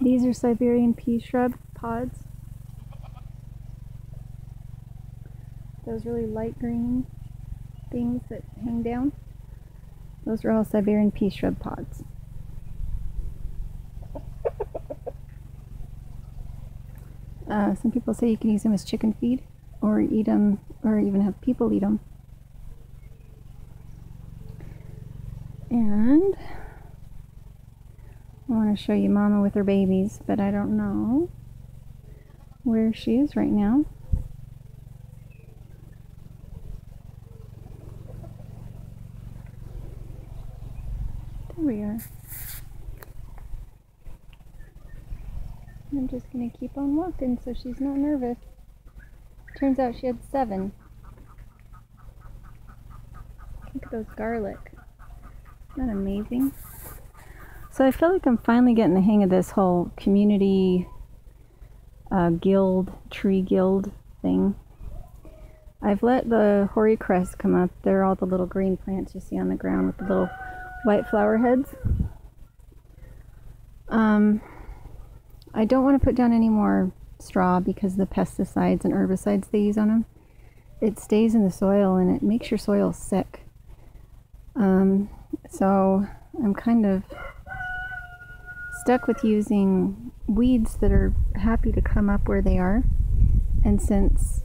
These are Siberian Peashrub pods. Those really light green things that hang down. Those are all Siberian Peashrub pods. Some people say you can use them as chicken feed, or eat them, or even have people eat them. And I want to show you Mama with her babies, but I don't know where she is right now. There we are. I'm just going to keep on walking so she's not nervous. Turns out she had 7. Look at those garlic. Isn't that amazing? So I feel like I'm finally getting the hang of this whole community guild, tree guild thing. I've let the hoary cress come up. They're all the little green plants you see on the ground with the little white flower heads. I don't want to put down any more straw because of the pesticides and herbicides they use on them. It stays in the soil and it makes your soil sick. So I'm kind of stuck with using weeds that are happy to come up where they are. And since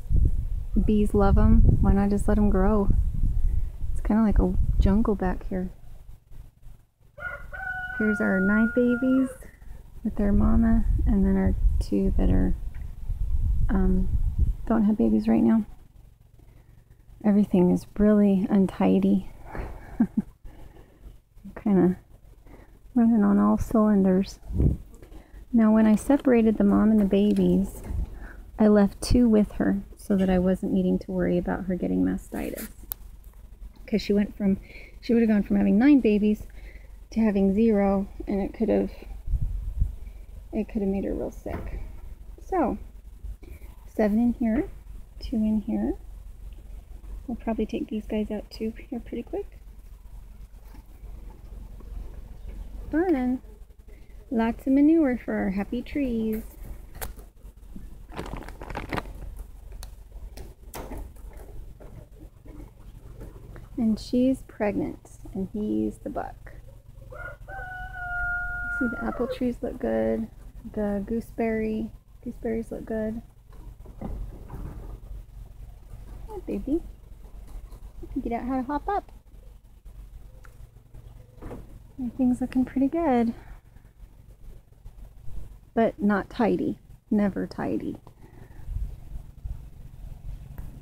bees love them, why not just let them grow? It's kind of like a jungle back here. Here's our 9 babies with their mama, and then our 2 that are don't have babies right now. Everything is really untidy. Kind of running on all cylinders. Now when I separated the mom and the babies, I left 2 with her so that I wasn't needing to worry about her getting mastitis. Because she would have gone from having 9 babies to having 0, and it could have made her real sick. So 7 in here, 2 in here. We'll probably take these guys out too here pretty quick. Fun. Lots of manure for our happy trees. And she's pregnant, and he's the buck. See, the apple trees look good. The gooseberries look good. Hi, baby. You can get out how to hop up. Everything's looking pretty good. But not tidy. Never tidy.